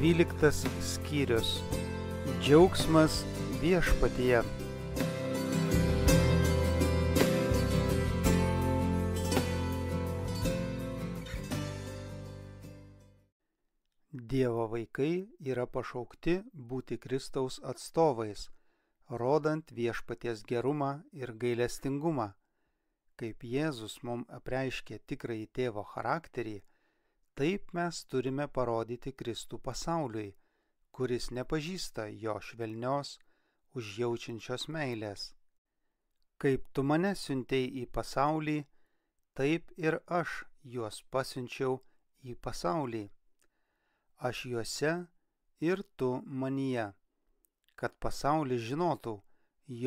13 skyrius. Džiaugsmas viešpatyje. Dievo vaikai yra pašaukti būti Kristaus atstovais, rodant viešpaties gerumą ir gailestingumą. Kaip Jėzus mums apreiškė tikrąjį tėvo charakterį, taip mes turime parodyti Kristų pasauliui, kuris nepažįsta jo švelnios, užjaučiančios meilės. Kaip tu mane siuntei į pasaulį, taip ir aš juos pasiunčiau į pasaulį. Aš juose ir tu manyje, kad pasaulis žinotų,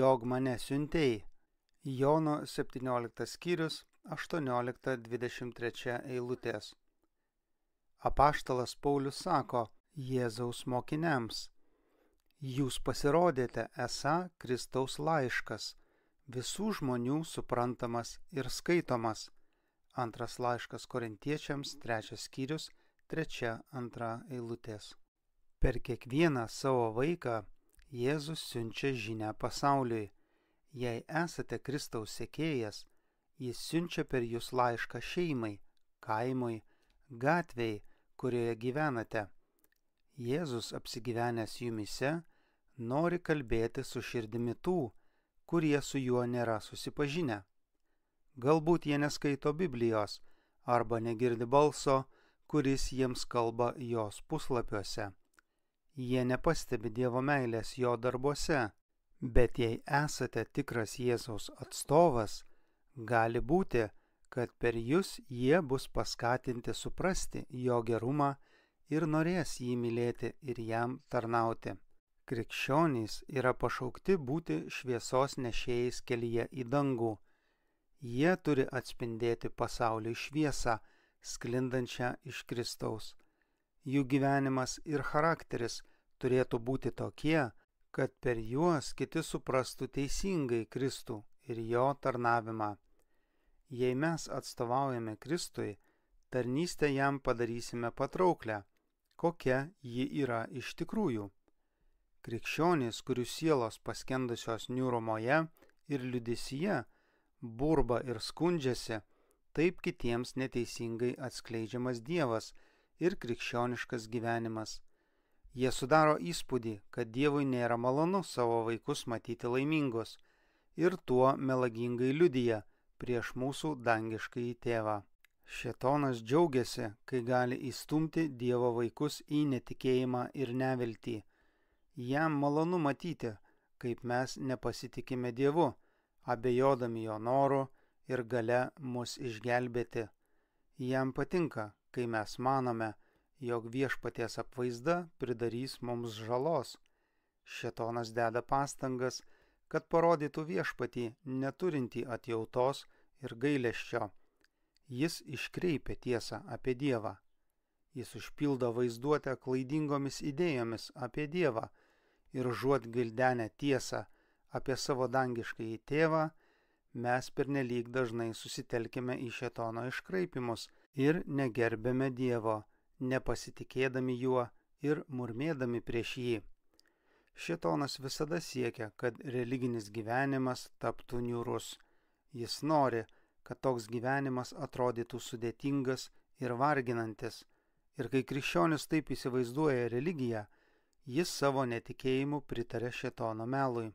jog mane siuntei. Jono 17 skyrius 18-23 eilutės. Apaštalas Paulius sako Jėzaus mokiniams: jūs pasirodėte esą Kristaus laiškas, visų žmonių suprantamas ir skaitomas. Antras laiškas Korintiečiams, 3 skyrius, 3-2 eilutės. Per kiekvieną savo vaiką Jėzus siunčia žinią pasauliui. Jei esate Kristaus sekėjas, jis siunčia per jūs laišką šeimai, kaimui, gatvei, kurioje gyvenate. Jėzus apsigyvenęs jumyse nori kalbėti su širdimi tų, kurie su juo nėra susipažinę. Galbūt jie neskaito Biblijos arba negirdi balso, kuris jiems kalba jos puslapiuose. Jie nepastebi Dievo meilės jo darbuose, bet jei esate tikras Jėzaus atstovas, gali būti, kad per jūs jie bus paskatinti suprasti jo gerumą ir norės jį mylėti ir jam tarnauti. Krikščionys yra pašaukti būti šviesos nešėjais kelyje į dangų. Jie turi atspindėti pasauliui šviesą, sklindančią iš Kristaus. Jų gyvenimas ir charakteris turėtų būti tokie, kad per juos kiti suprastų teisingai Kristų ir jo tarnavimą. Jei mes atstovaujame Kristui, tarnystę jam padarysime patrauklę, kokia ji yra iš tikrųjų. Krikščionys, kurių sielos paskendusios niūrumoje ir liūdesyje, burba ir skundžiasi, taip kitiems neteisingai atskleidžiamas Dievas ir krikščioniškas gyvenimas. Jie sudaro įspūdį, kad Dievui nėra malonu savo vaikus matyti laimingus ir tuo melagingai liudija prieš mūsų dangiškąjį tėvą. Šėtonas džiaugiasi, kai gali įstumti Dievo vaikus į netikėjimą ir neviltį. Jam malonu matyti, kaip mes nepasitikime Dievu, abejodami jo noru ir gale mus išgelbėti. Jam patinka, kai mes manome, jog viešpaties apvaizda pridarys mums žalos. Šėtonas deda pastangas, kad parodytų viešpatį neturintį atjautos ir gailesčio. Jis iškreipia tiesą apie Dievą. Jis užpildo vaizduotę klaidingomis idėjomis apie Dievą ir užuot gvildenę tiesą apie savo dangiškąjį tėvą, mes pernelyg dažnai susitelkime į šėtono iškraipimus ir negerbėme Dievo, nepasitikėdami juo ir murmėdami prieš jį. Šėtonas visada siekia, kad religinis gyvenimas taptų niūrus. Jis nori, kad toks gyvenimas atrodytų sudėtingas ir varginantis. Ir kai krikščionis taip įsivaizduoja religiją, jis savo netikėjimu pritarė šėtono melui.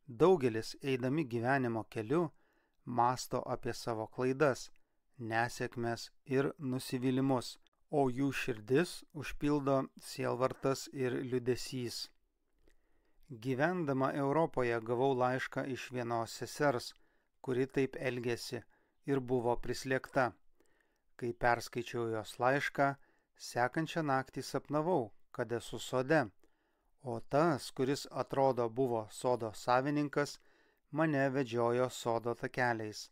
Daugelis, eidami gyvenimo keliu, mąsto apie savo klaidas, nesėkmes ir nusivylimus, o jų širdis užpildo sielvartas ir liūdesys. Gyvendama Europoje gavau laišką iš vienos sesers, kuri taip elgėsi ir buvo prislėgta. Kai perskaičiau jos laišką, sekančią naktį sapnavau, kad esu sode, o tas, kuris atrodo buvo sodo savininkas, mane vedžiojo sodo takeliais.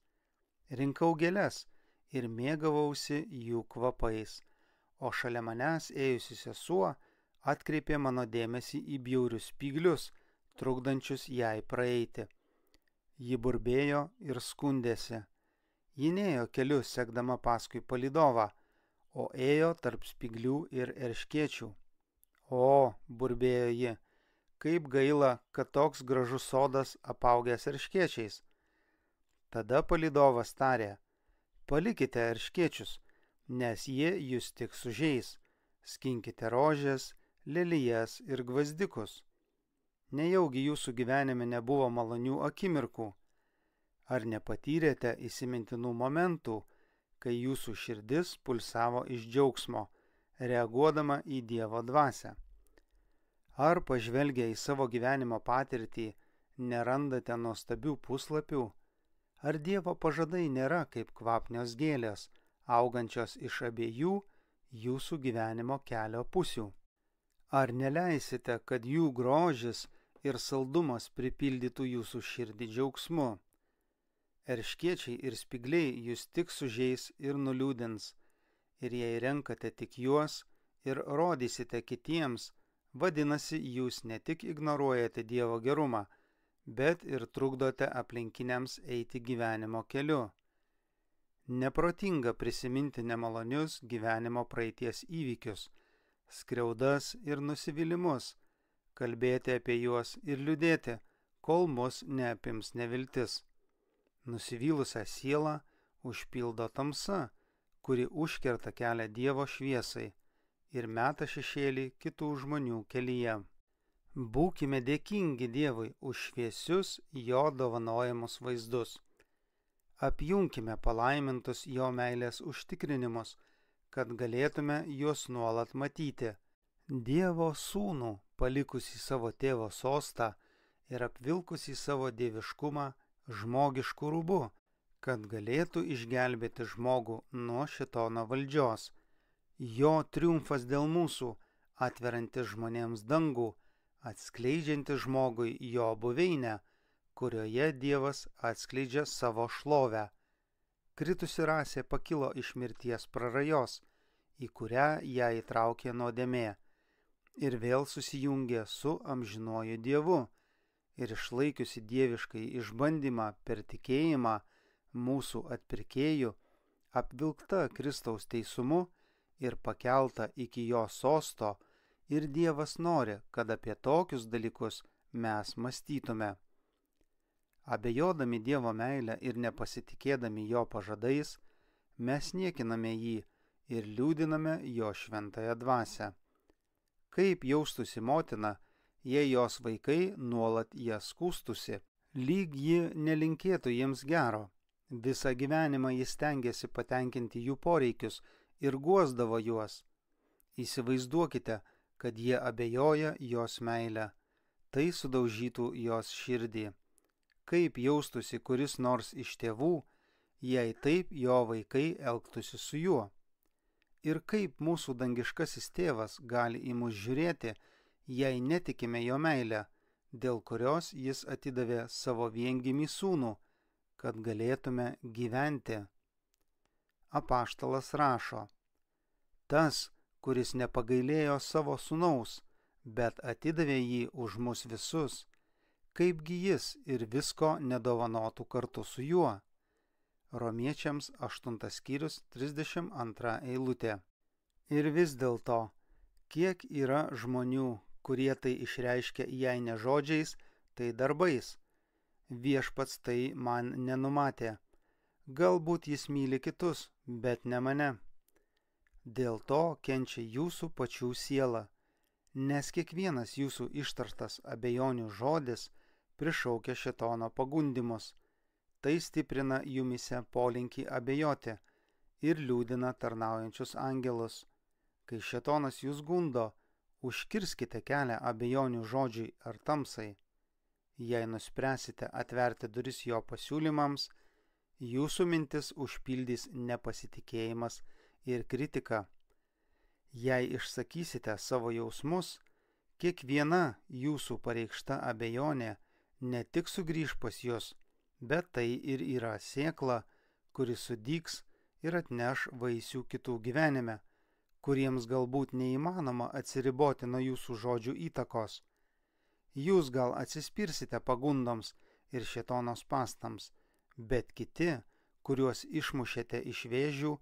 Rinkau gėles ir mėgavausi jų kvapais, o šalia manęs ėjusi sesuo atkreipė mano dėmesį į bjaurius spyglius, trukdančius jai praeiti. Ji burbėjo ir skundėsi. Ji nėjo keliu sekdama paskui palydovą, o ėjo tarp spyglių ir erškėčių. O, burbėjo ji, kaip gaila, kad toks gražus sodas apaugęs erškėčiais. Tada palydovas tarė, palikite erškėčius, nes jie jūs tik sužeis, skinkite rožės, lelijas ir gvazdikus. Nejaugi jūsų gyvenime nebuvo malonių akimirkų? Ar nepatyrėte įsimintinų momentų, kai jūsų širdis pulsavo iš džiaugsmo, reaguodama į Dievo dvasią? Ar pažvelgę į savo gyvenimo patirtį nerandate nuostabių puslapių? Ar Dievo pažadai nėra kaip kvapnios gėlės, augančios iš abiejų jūsų gyvenimo kelio pusių? Ar neleisite, kad jų grožis ir saldumas pripildytų jūsų širdį džiaugsmu? Erškėčiai ir spygliai jūs tik sužeis ir nuliūdins, ir jei renkate tik juos ir rodysite kitiems, vadinasi, jūs ne tik ignoruojate Dievo gerumą, bet ir trukdote aplinkiniams eiti gyvenimo keliu. Neprotinga prisiminti nemalonius gyvenimo praeities įvykius, skriaudas ir nusivylimus, kalbėti apie juos ir liūdėti, kol mus neapims neviltis. Nusivylusią sielą užpildo tamsa, kuri užkerta kelią Dievo šviesai ir meta šešėlį kitų žmonių kelyje. Būkime dėkingi Dievui už šviesius jo dovanojamus vaizdus. Apjunkime palaimintus jo meilės užtikrinimus, kad galėtume juos nuolat matyti. Dievo sūnų, palikusį savo tėvo sostą ir apvilkusį savo dieviškumą žmogiškų rūbų, kad galėtų išgelbėti žmogų nuo šėtono valdžios. Jo triumfas dėl mūsų, atveriantis žmonėms dangų, atskleidžiantis žmogui jo buveinę, kurioje Dievas atskleidžia savo šlovę. Kritusi rasė pakilo iš mirties prarajos, į kurią ją įtraukė nuodėmė, ir vėl susijungė su amžinuoju Dievu, ir išlaikiusi dieviškai išbandymą per tikėjimą mūsų atpirkėjų, apvilkta Kristaus teisumu ir pakelta iki jo sosto, ir Dievas nori, kad apie tokius dalykus mes mąstytume. Abejodami Dievo meilę ir nepasitikėdami jo pažadais, mes niekiname jį ir liūdiname jo šventąją dvasią. Kaip jaustųsi motina, jei jos vaikai nuolat ją skųstusi, lyg ji nelinkėtų jiems gero. Visą gyvenimą jis stengiasi patenkinti jų poreikius ir guosdavo juos. Įsivaizduokite, kad jie abejoja jos meilę. Tai sudaužytų jos širdį. Kaip jaustųsi kuris nors iš tėvų, jei taip jo vaikai elgtųsi su juo. Ir kaip mūsų dangiškasis tėvas gali į mus žiūrėti, jei netikime jo meilę, dėl kurios jis atidavė savo viengimį sūnų, kad galėtume gyventi. Apaštalas rašo, tas, kuris nepagailėjo savo sūnaus, bet atidavė jį už mus visus, kaipgi jis ir visko nedovanotų kartu su juo. Romiečiams 8 skyrius 32 eilutė. Ir vis dėlto, kiek yra žmonių, kurie tai išreiškia jei ne žodžiais, tai darbais. Viešpats tai man nenumatė. Galbūt jis myli kitus, bet ne mane. Dėl to kenčia jūsų pačių siela, nes kiekvienas jūsų ištartas abejonių žodis prišaukia šėtono pagundimus. Tai stiprina jumise polinkį abejoti ir liūdina tarnaujančius angelus. Kai šėtonas jūs gundo, užkirskite kelią abejonių žodžiui ar tamsai. Jei nuspręsite atverti duris jo pasiūlymams, jūsų mintis užpildys nepasitikėjimas ir kritika. Jei išsakysite savo jausmus, kiekviena jūsų pareikšta abejonė ne tik sugrįž pas jus, bet tai ir yra sėkla, kuri sudygs ir atneš vaisių kitų gyvenime, kuriems galbūt neįmanoma atsiriboti nuo jūsų žodžių įtakos. Jūs gal atsispirsite pagundoms ir šėtono spąstams, bet kiti, kuriuos išmušėte iš vėžių,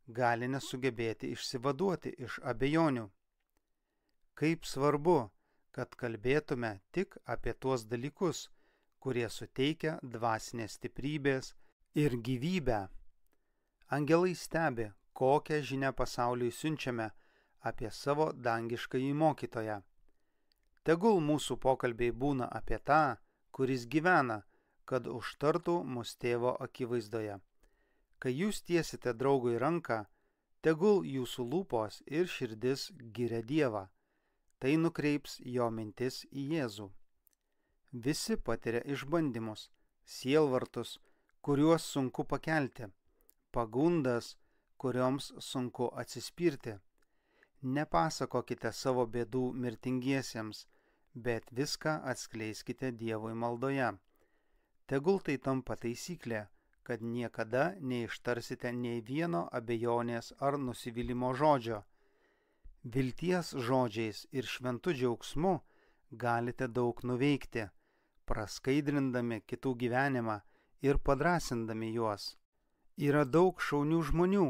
gali nesugebėti išsivaduoti iš abejonių. Kaip svarbu, kad kalbėtume tik apie tuos dalykus, kurie suteikia dvasinės stiprybės ir gyvybę. Angelai stebi, kokią žinią pasauliui siunčiame apie savo dangiškąjį mokytoją. Tegul mūsų pokalbiai būna apie tą, kuris gyvena, kad užtartų mus tėvo akivaizdoje. Kai jūs tiesite draugui ranką, tegul jūsų lūpos ir širdis giria Dievą. Tai nukreips jo mintis į Jėzų. Visi patiria išbandymus, sielvartus, kuriuos sunku pakelti, pagundas, kurioms sunku atsispirti. Nepasakokite savo bėdų mirtingiesiems, bet viską atskleiskite Dievui maldoje. Tegul tai tampa taisyklė, kad niekada neištarsite nei vieno abejonės ar nusivylimo žodžio. Vilties žodžiais ir šventu džiaugsmu galite daug nuveikti, praskaidrindami kitų gyvenimą ir padrasindami juos. Yra daug šaunių žmonių,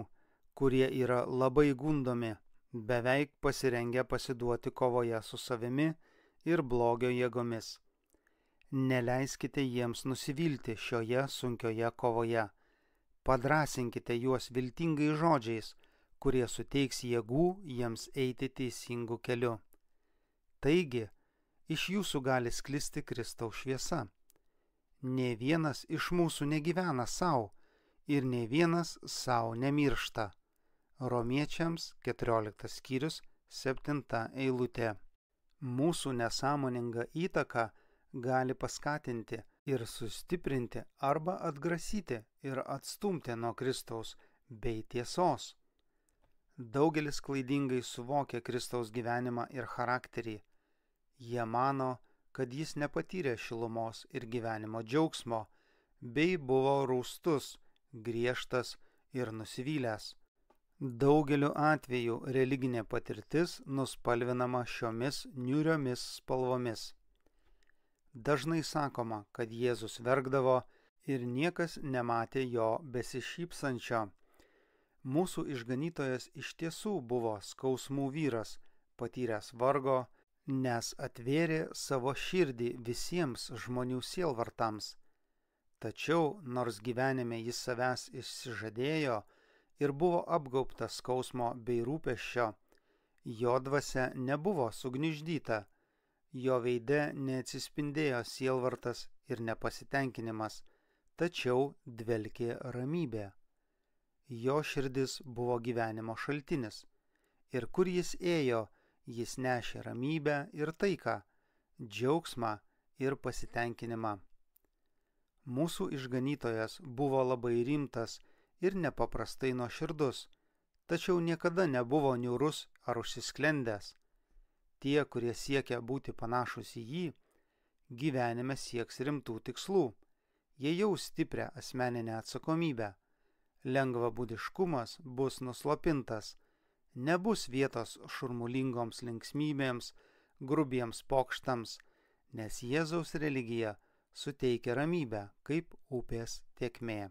kurie yra labai gundomi, beveik pasirengę pasiduoti kovoje su savimi ir blogio jėgomis. Neleiskite jiems nusivilti šioje sunkioje kovoje. Padrasinkite juos viltingais žodžiais, kurie suteiks jėgų jiems eiti teisingu keliu. Taigi, iš jūsų gali sklisti Kristaus šviesa. Nė vienas iš mūsų negyvena savo ir nė vienas savo nemiršta. Romiečiams 14 skyrius 7 eilutė. Mūsų nesąmoninga įtaka gali paskatinti ir sustiprinti arba atgrasyti ir atstumti nuo Kristaus bei tiesos. Daugelis klaidingai suvokia Kristaus gyvenimą ir charakterį. Jie mano, kad jis nepatyrė šilumos ir gyvenimo džiaugsmo, bei buvo rūstus, griežtas ir nusivylęs. Daugeliu atveju religinė patirtis nuspalvinama šiomis niūriomis spalvomis. Dažnai sakoma, kad Jėzus verkdavo ir niekas nematė jo besišypsančio. Mūsų išganytojas iš tiesų buvo skausmų vyras, patyręs vargo, nes atvėrė savo širdį visiems žmonių sielvartams. Tačiau, nors gyvenime jis savęs išsižadėjo ir buvo apgaubtas skausmo bei rūpesčio, jo dvasia nebuvo sugniuždyta, jo veide neatsispindėjo sielvartas ir nepasitenkinimas, tačiau dvelkė ramybė. Jo širdis buvo gyvenimo šaltinis, ir kur jis ėjo, jis nešė ramybę ir taiką, džiaugsmą ir pasitenkinimą. Mūsų išganytojas buvo labai rimtas ir nepaprastai nuoširdus, tačiau niekada nebuvo niūrus ar užsisklendęs. Tie, kurie siekia būti panašus į jį, gyvenime sieks rimtų tikslų. Jie jaus stiprią asmeninę atsakomybę. Lengvabūdiškumas bus nuslopintas. Nebus vietos šurmulingoms linksmybėms, grubiems pokštams, nes Jėzaus religija suteikia ramybę kaip upės tėkmė.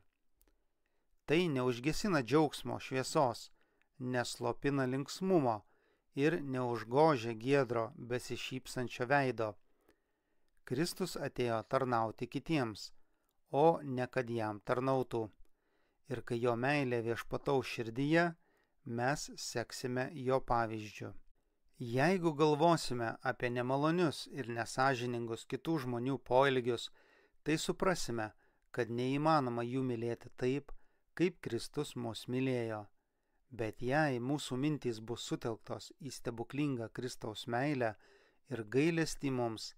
Tai neužgesina džiaugsmo šviesos, neslopina linksmumo ir neužgožia giedro besišypsančio veido. Kristus atėjo tarnauti kitiems, o ne kad jam tarnautų. Ir kai jo meilė viešpataus širdyje, mes seksime jo pavyzdžiu. Jeigu galvosime apie nemalonius ir nesąžiningus kitų žmonių poelgius, tai suprasime, kad neįmanoma jų mylėti taip, kaip Kristus mus mylėjo. Bet jei mūsų mintys bus sutelktos į stebuklingą Kristaus meilę ir gailestį mums,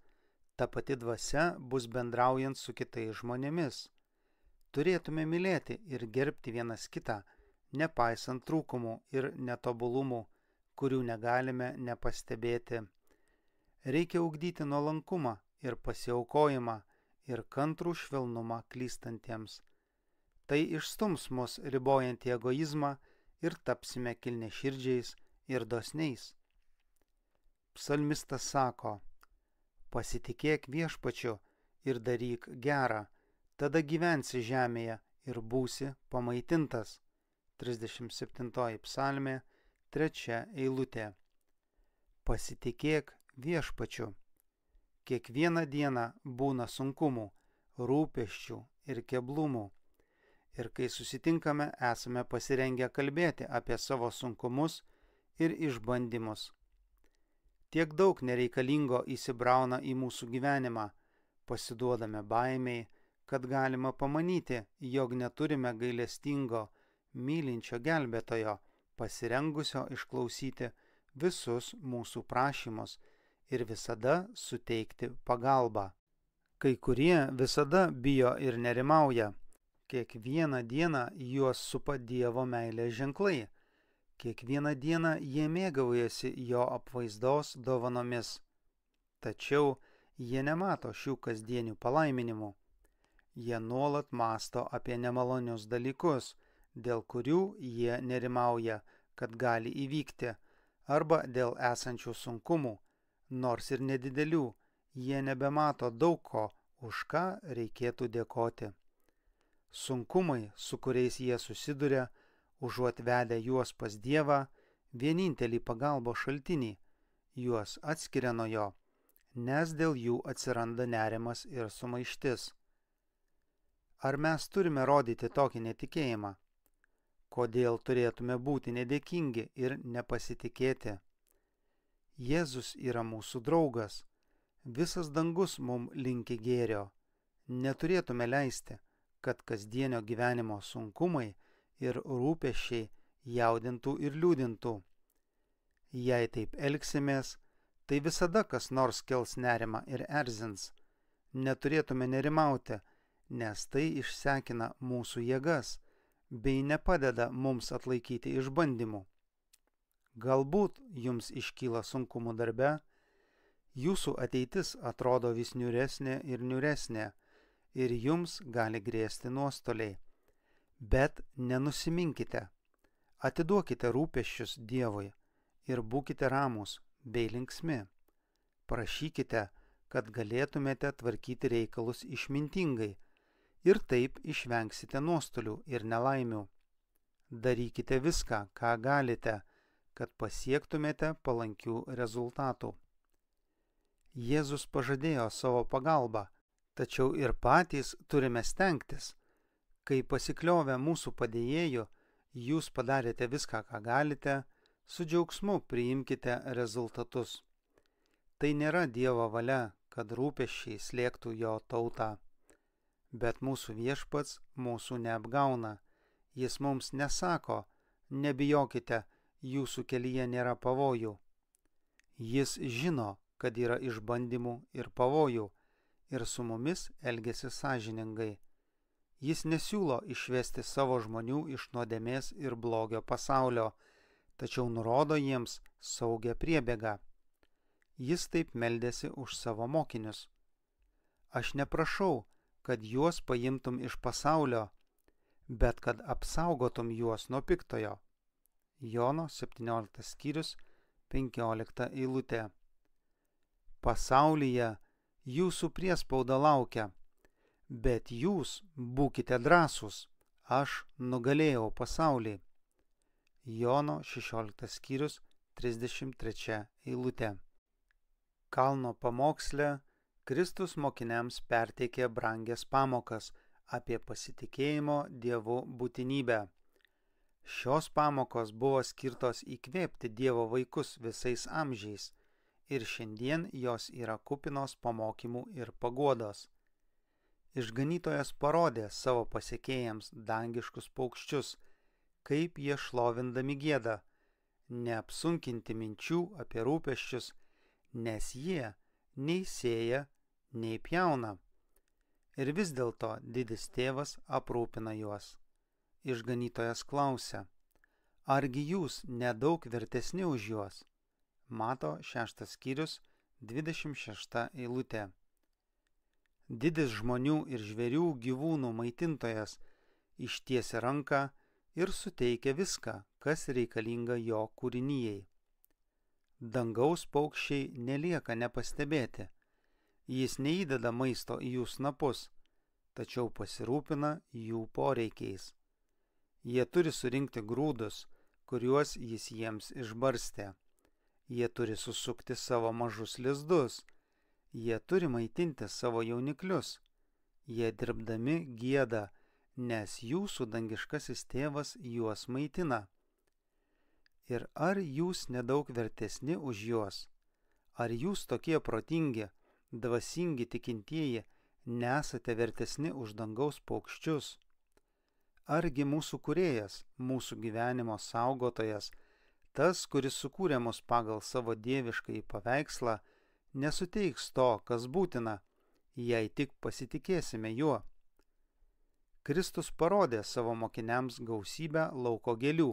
ta pati dvasia bus bendraujant su kitais žmonėmis. Turėtume mylėti ir gerbti vienas kitą, nepaisant trūkumų ir netobulumų, kurių negalime nepastebėti. Reikia ugdyti nuolankumą ir pasiaukojimą ir kantrų švelnumą klystantiems. Tai išstums mus ribojantį egoizmą ir tapsime kilniaširdžiais ir dosniais. Psalmistas sako: pasitikėk Viešpačiu ir daryk gerą, tada gyvensi žemėje ir būsi pamaitintas. 37 psalmė, 3 eilutė. Pasitikėk Viešpačiu. Kiekvieną dieną būna sunkumų, rūpesčių ir keblumų. Ir kai susitinkame, esame pasirengę kalbėti apie savo sunkumus ir išbandymus. Tiek daug nereikalingo įsibrauna į mūsų gyvenimą, pasiduodame baimiai, kad galima pamanyti, jog neturime gailestingo, mylinčio gelbėtojo, pasirengusio išklausyti visus mūsų prašymus ir visada suteikti pagalbą. Kai kurie visada bijo ir nerimauja. Kiekvieną dieną juos supa Dievo meilės ženklai. Kiekvieną dieną jie mėgaujasi jo apvaizdos dovanomis. Tačiau jie nemato šių kasdienių palaiminimų. Jie nuolat mąsto apie nemalonius dalykus, dėl kurių jie nerimauja, kad gali įvykti, arba dėl esančių sunkumų, nors ir nedidelių, jie nebemato daug ko, už ką reikėtų dėkoti. Sunkumai, su kuriais jie susiduria, užuot vedę juos pas Dievą, vienintelį pagalbos šaltinį, juos atskiria nuo jo, nes dėl jų atsiranda nerimas ir sumaištis. Ar mes turime rodyti tokį netikėjimą? Kodėl turėtume būti nedėkingi ir nepasitikėti? Jėzus yra mūsų draugas. Visas dangus mums linki gėrio. Neturėtume leisti, kad kasdienio gyvenimo sunkumai ir rūpesčiai jaudintų ir liūdintų. Jei taip elgsimės, tai visada kas nors kels nerimą ir erzins. Neturėtume nerimauti, nes tai išsekina mūsų jėgas bei nepadeda mums atlaikyti išbandymų. Galbūt jums iškyla sunkumų darbe, jūsų ateitis atrodo vis niūresnė ir niūresnė ir jums gali grėsti nuostoliai. Bet nenusiminkite, atiduokite rūpesčius Dievui ir būkite ramūs bei linksmi. Prašykite, kad galėtumėte tvarkyti reikalus išmintingai ir taip išvengsite nuostolių ir nelaimių. Darykite viską, ką galite, kad pasiektumėte palankių rezultatų. Jėzus pažadėjo savo pagalbą, tačiau ir patys turime stengtis. Kai pasikliovę mūsų padėjėjų, jūs padarėte viską, ką galite, su džiaugsmu priimkite rezultatus. Tai nėra Dievo valia, kad rūpesčiai slėgtų jo tautą. Bet mūsų Viešpats mūsų neapgauna. Jis mums nesako, nebijokite, jūsų kelyje nėra pavojų. Jis žino, kad yra išbandymų ir pavojų, ir su mumis elgiasi sąžiningai. Jis nesiūlo išvesti savo žmonių iš nuodėmės ir blogio pasaulio, tačiau nurodo jiems saugią priebėgą. Jis taip meldėsi už savo mokinius. Aš neprašau, kad juos paimtum iš pasaulio, bet kad apsaugotum juos nuo piktojo. Jono 17 skyrius 15 eilutė. Pasaulyje jūsų priespauda laukia, bet jūs būkite drąsūs, aš nugalėjau pasaulį. Jono 16 skyrius 33 eilutė. Kalno pamoksle Kristus mokiniams perteikė brangias pamokas apie pasitikėjimo Dievu būtinybę. Šios pamokos buvo skirtos įkvėpti Dievo vaikus visais amžiais ir šiandien jos yra kupinos pamokymų ir paguodos. Išganytojas parodė savo pasekėjams dangiškus paukščius, kaip jie šlovindami gieda, neapsunkinti minčių apie rūpesčius, nes jie nei sėja, nei pjauna. Ir vis dėlto didis tėvas aprūpina juos. Išganytojas klausia, argi jūs nedaug vertesni už juos? Mato 6 skyrius 26 eilutė. Didis žmonių ir žvėrių gyvūnų maitintojas ištiesia ranką ir suteikia viską, kas reikalinga jo kūrinijai. Dangaus paukščiai nelieka nepastebėti. Jis neįdeda maisto į jų snapus, tačiau pasirūpina jų poreikiais. Jie turi surinkti grūdus, kuriuos jis jiems išbarstė. Jie turi susukti savo mažus lizdus. Jie turi maitinti savo jauniklius. Jie dirbdami gieda, nes jūsų dangiškasis tėvas juos maitina. Ir ar jūs nedaug vertesni už juos? Ar jūs tokie protingi, dvasingi tikintieji, nesate vertesni už dangaus paukščius? Argi mūsų kūrėjas, mūsų gyvenimo saugotojas, tas, kuris sukūrė mus pagal savo dieviškąjį paveikslą, nesuteiks to, kas būtina, jei tik pasitikėsime juo? Kristus parodė savo mokiniams gausybę lauko gėlių,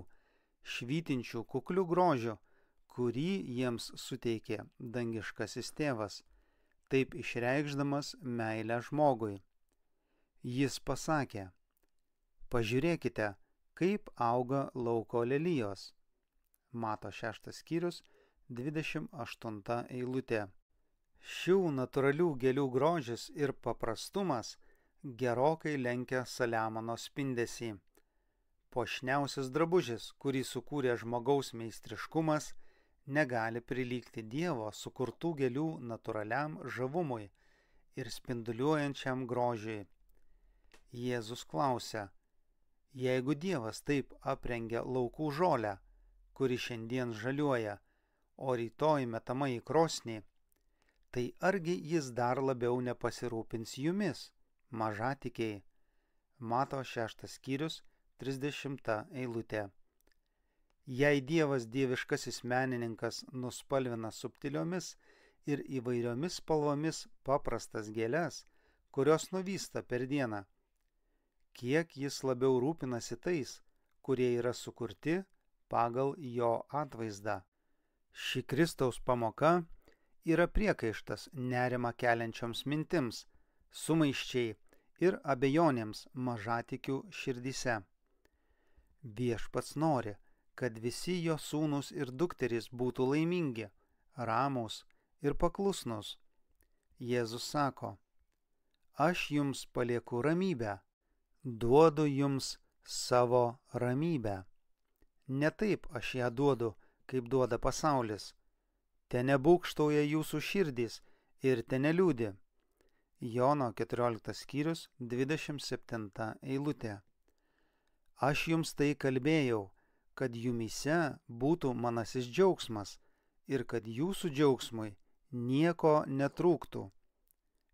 švytinčių kuklių grožių, kurį jiems suteikė dangiškasis tėvas, taip išreikšdamas meilę žmogui. Jis pasakė: pažiūrėkite, kaip auga lauko lelijos. Mato 6 skyrius, 28 eilutė. Šių natūralių gėlių grožis ir paprastumas gerokai lenkia Saliamono spindesį. Puošniausias drabužis, kurį sukūrė žmogaus meistriškumas, negali prilygti Dievo sukurtų gėlių natūraliam žavumui ir spinduliuojančiam grožiui. Jėzus klausia: jeigu Dievas taip aprengia laukų žolę, kuri šiandien žaliuoja, o rytoj metama į krosnį, tai argi jis dar labiau nepasirūpins jumis, mažatikiai? Mato 6 skyrius, 30 eilutė. Jei Dievas dieviškasis menininkas nuspalvina subtiliomis ir įvairiomis spalvomis paprastas gėles, kurios nuvysta per dieną, kiek jis labiau rūpinasi tais, kurie yra sukurti pagal jo atvaizdą. Ši Kristaus pamoka yra priekaištas nerimą keliančioms mintims, sumaiščiai ir abejonėms mažatikių širdyse. Viešpats nori, kad visi jo sūnūs ir dukterys būtų laimingi, ramūs ir paklusnūs. Jėzus sako: aš jums palieku ramybę, duodu jums savo ramybę. Ne taip aš ją duodu, kaip duoda pasaulis. Tenebūgštauja jūsų širdys ir teneliūdi. Jono 14 skyrius, 27 eilutė. Aš jums tai kalbėjau, kad jumyse būtų manasis džiaugsmas ir kad jūsų džiaugsmui nieko netrūktų.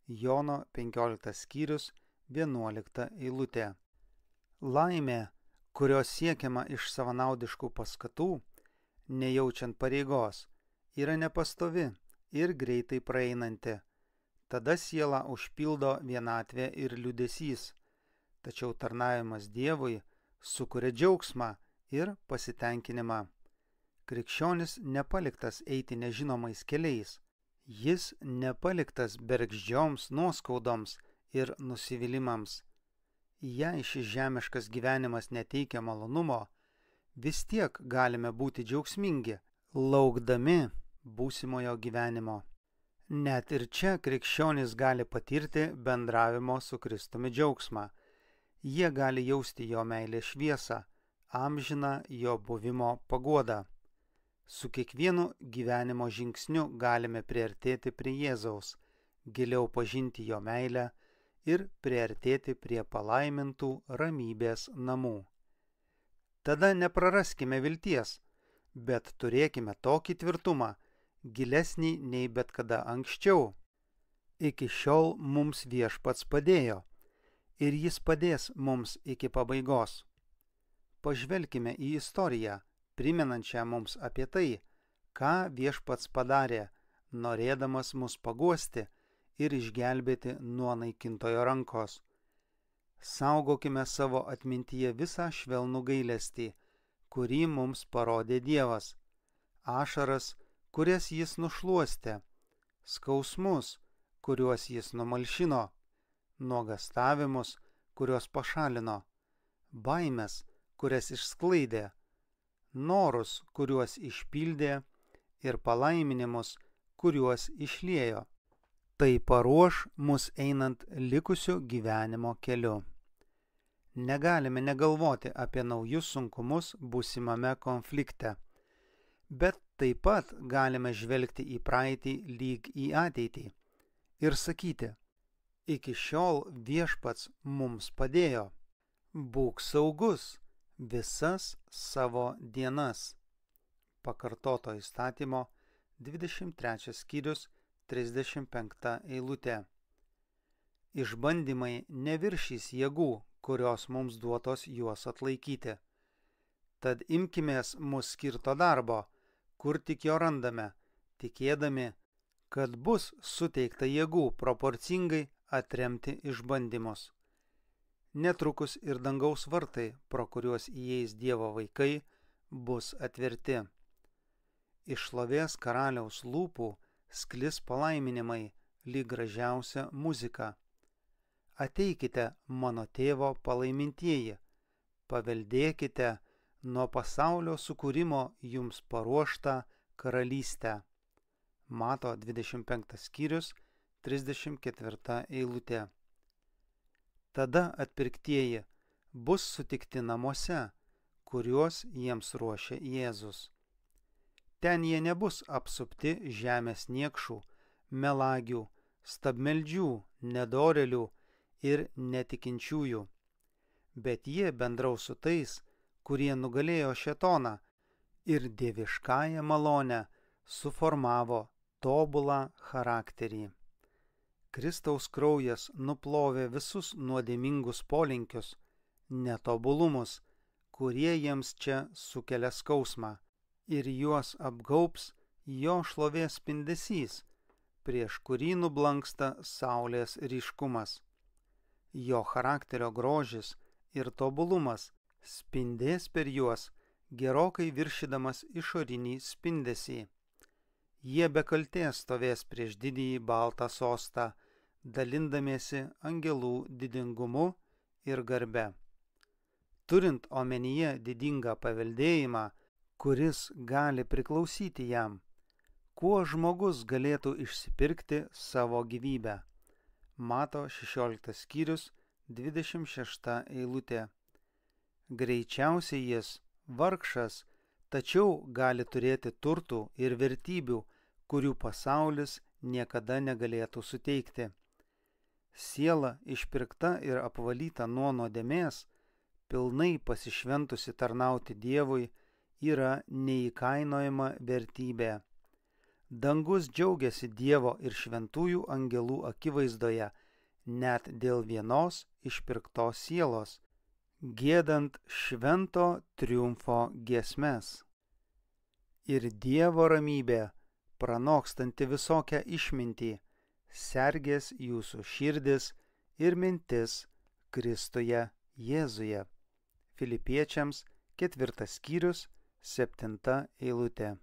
Jono 15 skyrius, 11 eilutė. Laimė, kurios siekiama iš savanaudiškų paskatų, nejaučiant pareigos, yra nepastovi ir greitai praeinanti. Tada sielą užpildo vienatvė ir liūdesys, tačiau tarnavimas Dievui sukuria džiaugsmą ir pasitenkinimą. Krikščionis nepaliktas eiti nežinomais keliais. Jis nepaliktas bergždžioms nuoskaudoms ir nusivylimams. Jei šis žemiškas gyvenimas neteikia malonumo, vis tiek galime būti džiaugsmingi, laukdami būsimojo gyvenimo. Net ir čia krikščionys gali patirti bendravimo su Kristumi džiaugsmą. Jie gali jausti jo meilės šviesą, amžiną jo buvimo paguodą. Su kiekvienu gyvenimo žingsniu galime priartėti prie Jėzaus, giliau pažinti jo meilę ir priartėti prie palaimintų ramybės namų. Tada nepraraskime vilties, bet turėkime tokį tvirtumą, gilesnį nei bet kada anksčiau. Iki šiol mums Viešpats padėjo ir jis padės mums iki pabaigos. Pažvelkime į istoriją, primenančią mums apie tai, ką Viešpats padarė, norėdamas mus paguosti ir išgelbėti nuo naikintojo rankos. Saugokime savo atmintyje visą švelnų gailestį, kurį mums parodė Dievas, ašaras, kurias jis nušluostė, skausmus, kuriuos jis numalšino, nuogastavimus, kuriuos pašalino, baimes, kurias išsklaidė, norus, kuriuos išpildė ir palaiminimus, kuriuos išliejo. Tai paruoš mus einant likusiu gyvenimo keliu. Negalime negalvoti apie naujus sunkumus būsimame konflikte. Bet taip pat galime žvelgti į praeitį lyg į ateitį ir sakyti, iki šiol Viešpats mums padėjo. Būk saugus visas savo dienas. Pakartoto įstatymo 23 skyrius 35 eilutė. Išbandymai neviršys jėgų, kurios mums duotos juos atlaikyti. Tad imkimės mūsų skirto darbo, kur tik jo randame, tikėdami, kad bus suteikta jėgų proporcingai atremti išbandymus. Netrukus ir dangaus vartai, pro kuriuos įeis Dievo vaikai, bus atverti. Iš šlovės karaliaus lūpų sklis palaiminimai lyg gražiausia muzika. Ateikite, mano tėvo palaimintieji, paveldėkite nuo pasaulio sukūrimo jums paruoštą karalystę. Mato 25 skyrius, 34 eilutė. Tada atpirktieji bus sutikti namuose, kuriuos jiems ruošia Jėzus. Ten jie nebus apsupti žemės niekšų, melagių, stabmeldžių, nedorėlių ir netikinčiųjų. Bet jie bendraus su tais, kurie nugalėjo šėtoną ir dieviškąją malonę suformavo tobulą charakterį. Kristaus kraujas nuplovė visus nuodėmingus polinkius, netobulumus, kurie jiems čia sukelia skausmą, ir juos apgaubs jo šlovės spindesys, prieš kurį nublanksta saulės ryškumas. Jo charakterio grožis ir tobulumas spindės per juos, gerokai viršydamas išorinį spindesį. Jie be kaltės stovės prieš didįjį baltą sostą, dalindamiesi angelų didingumu ir garbe. Turint omenyje didingą paveldėjimą, kuris gali priklausyti jam, kuo žmogus galėtų išsipirkti savo gyvybę. Mato 16 skyrius, 26 eilutė. Greičiausiai jis, vargšas, tačiau gali turėti turtų ir vertybių, kurių pasaulis niekada negalėtų suteikti. Siela išpirkta ir apvalyta nuo nuodėmės, pilnai pasišventusi tarnauti Dievui, yra neįkainojama vertybė. Dangus džiaugiasi Dievo ir šventųjų angelų akivaizdoje, net dėl vienos išpirktos sielos, giedant švento triumfo giesmes. Ir Dievo ramybė, pranokstanti visokią išmintį, sergės jūsų širdis ir mintis Kristuje Jėzuje. Filipiečiams 4 skyrius 7 eilutė.